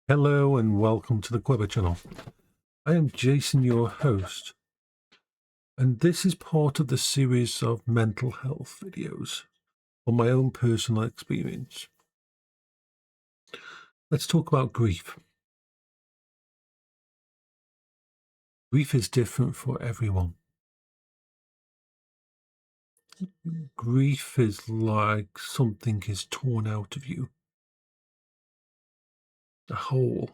Hello and welcome to the Quibber channel. I am Jason, your host, and this is part of the series of mental health videos on my own personal experience. Let's talk about grief. Grief is different for everyone. Grief is like something is torn out of you, a hole.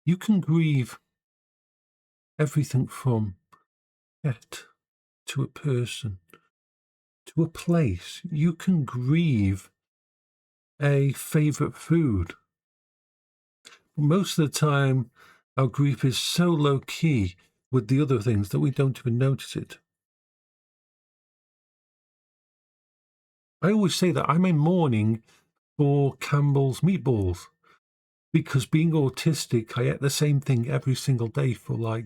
You can grieve everything from a pet to a person to a place. You can grieve a favourite food. Most of the time, our grief is so low-key with the other things that we don't even notice it. I always say that I'm in mourning for Campbell's meatballs because being autistic, I ate the same thing every single day for like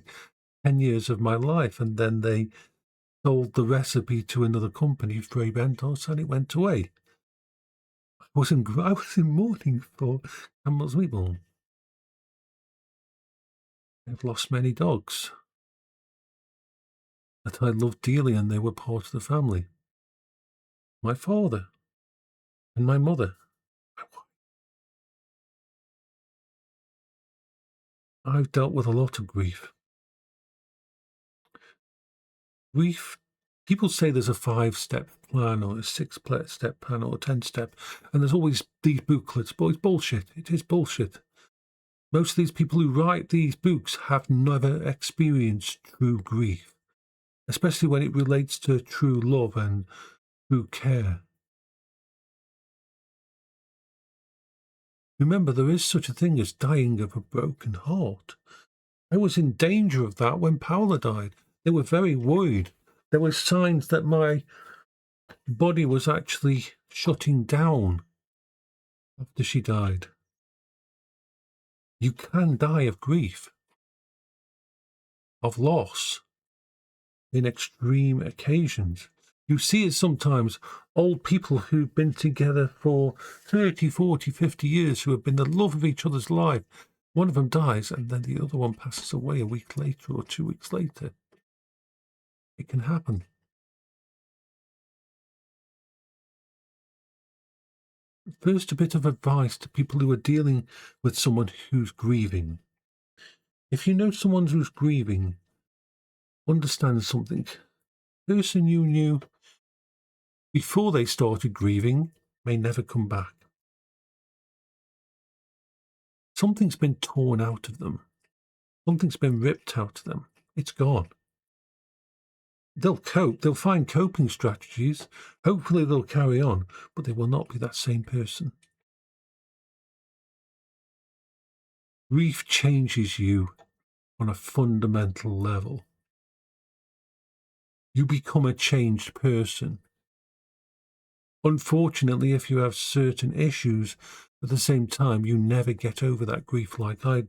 10 years of my life, and then they sold the recipe to another company, Frey Bentos, and it went away. I was in mourning for Campbell's meatballs. I've lost many dogs that I loved dearly, and they were part of the family. My father and my mother. I've dealt with a lot of grief. Grief, people say there's a 5-step plan or a 6-step plan or a 10-step, and there's always these booklets, but it's bullshit. It is bullshit. Most of these people who write these books have never experienced true grief, especially when it relates to true love and true care. Remember, there is such a thing as dying of a broken heart. I was in danger of that when Paula died. They were very worried. There were signs that my body was actually shutting down after she died. You can die of grief, of loss, in extreme occasions. You see it sometimes, old people who've been together for 30, 40, 50 years, who have been the love of each other's life. One of them dies and then the other one passes away a week later or 2 weeks later. It can happen. First, a bit of advice to people who are dealing with someone who's grieving. If you know someone who's grieving, understand something. The person you knew before they started grieving may never come back. Something's been torn out of them. Something's been ripped out of them. It's gone. They'll cope. They'll find coping strategies. Hopefully they'll carry on, but they will not be that same person. Grief changes you on a fundamental level. You become a changed person. Unfortunately, if you have certain issues, at the same time, you never get over that grief. Like I,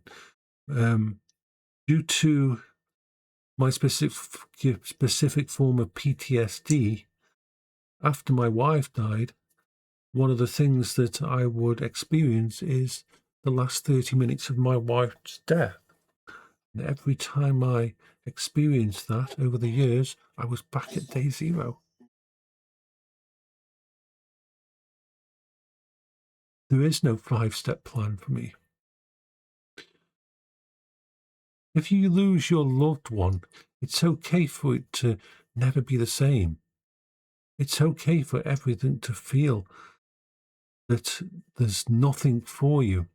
due to my specific form of PTSD, after my wife died, one of the things that I would experience is the last 30 minutes of my wife's death. And every time I experienced that over the years, I was back at day zero. There is no 5-step plan for me. If you lose your loved one, it's okay for it to never be the same. It's okay for everything to feel that there's nothing for you.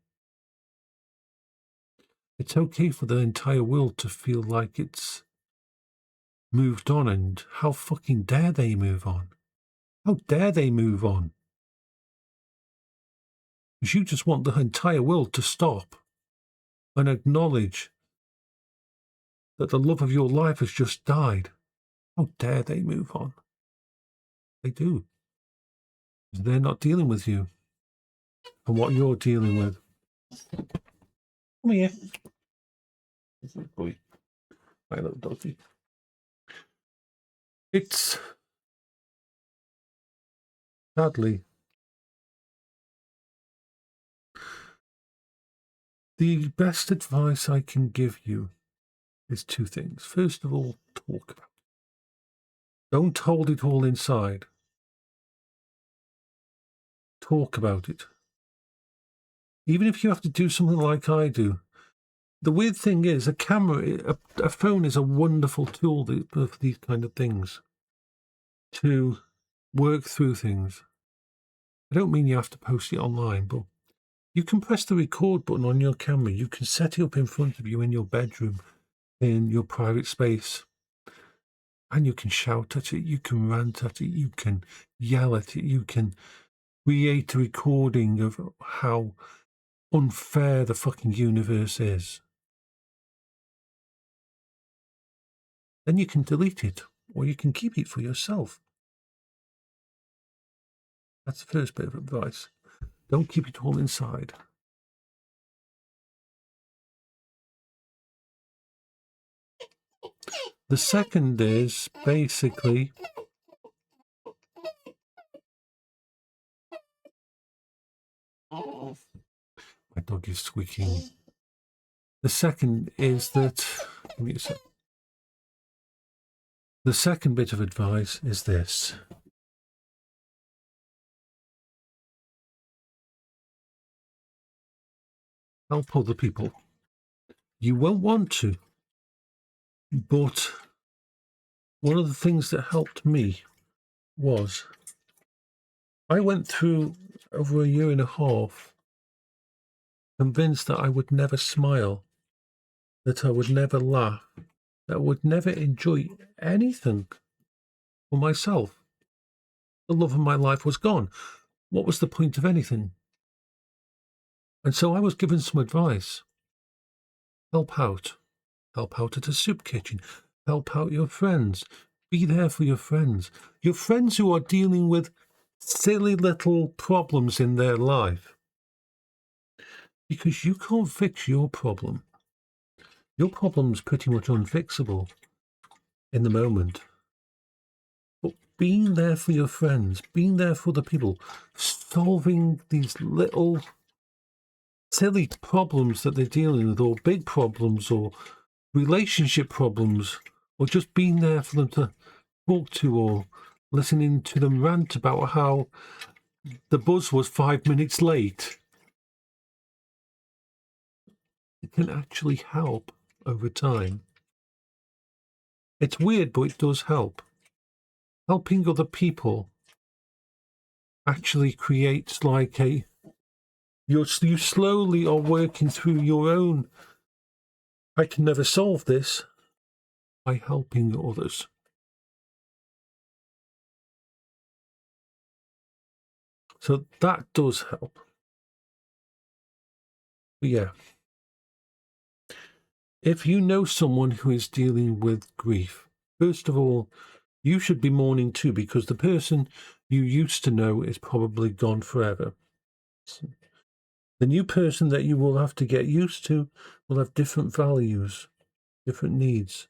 It's okay for the entire world to feel like it's moved on, and how fucking dare they move on? How dare they move on? Because you just want the entire world to stop and acknowledge that the love of your life has just died. How dare they move on? They do. They're not dealing with you and what you're dealing with. Come here. This is boy. My little doggy. It's sadly The best advice I can give you is two things. First of all, talk about it. Don't hold it all inside. Talk about it. Even if you have to do something like I do. The weird thing is, a phone is a wonderful tool for these kind of things, to work through things. I don't mean you have to post it online, but you can press the record button on your camera. You can set it up in front of you in your bedroom, in your private space, and you can shout at it, you can rant at it, you can yell at it, you can create a recording of how unfair the fucking universe is. Then you can delete it, or you can keep it for yourself. That's the first bit of advice. Don't keep it all inside. The second is basically my dog is squeaking. The second is that give me a sec. The second bit of advice is this. Help other people. You won't want to, but one of the things that helped me was I went through over a year and a half convinced that I would never smile, that I would never laugh, that I would never enjoy anything for myself. The love of my life was gone. What was the point of anything? And so I was given some advice. Help out. Help out at a soup kitchen. Help out your friends. Be there for your friends. Your friends who are dealing with silly little problems in their life. Because you can't fix your problem. Your problem's pretty much unfixable in the moment. But being there for your friends, being there for the people, solving these little silly problems that they're dealing with, or big problems, or relationship problems, or just being there for them to talk to, or listening to them rant about how the bus was 5 minutes late. It can actually help over time. It's weird, but it does help. Helping other people actually creates like a... You slowly are working through your own, I can never solve this, by helping others. So that does help. But yeah. If you know someone who is dealing with grief, first of all, you should be mourning too, because the person you used to know is probably gone forever. The new person that you will have to get used to will have different values, different needs,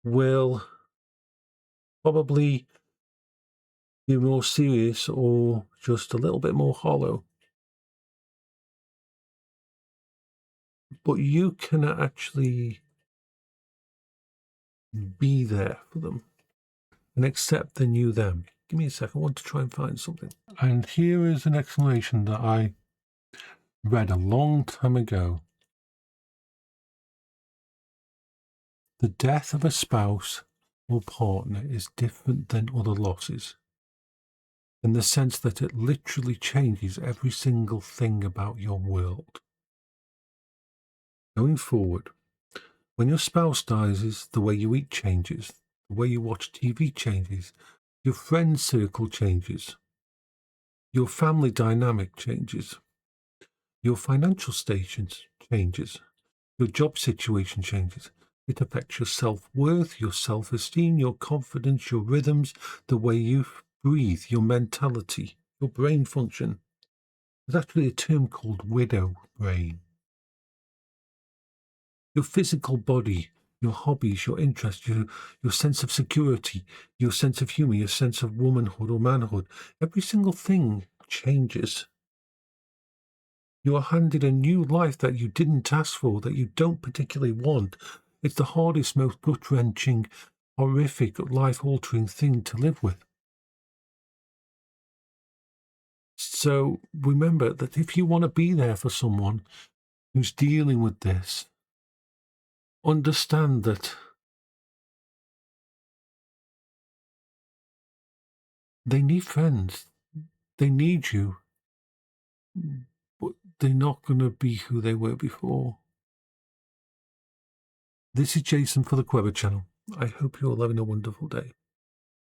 will probably be more serious or just a little bit more hollow. But you can actually be there for them and accept the new them. Give me a second, I want to try and find something. And here is an explanation that I read a long time ago. The death of a spouse or partner is different than other losses, in the sense that it literally changes every single thing about your world. Going forward, when your spouse dies, the way you eat changes, the way you watch TV changes, your friend circle changes, your family dynamic changes, your financial status changes, your job situation changes. It affects your self-worth, your self-esteem, your confidence, your rhythms, the way you breathe, your mentality, your brain function. There's actually a term called widow brain. Your physical body, your hobbies, your interests, your sense of security, your sense of humour, your sense of womanhood or manhood. Every single thing changes. You're handed a new life that you didn't ask for, that you don't particularly want. It's the hardest, most gut-wrenching, horrific, life-altering thing to live with. So remember that if you want to be there for someone who's dealing with this, understand that they need friends. They need you. But they're not going to be who they were before. This is Jason for the Quever channel. I hope you're all having a wonderful day.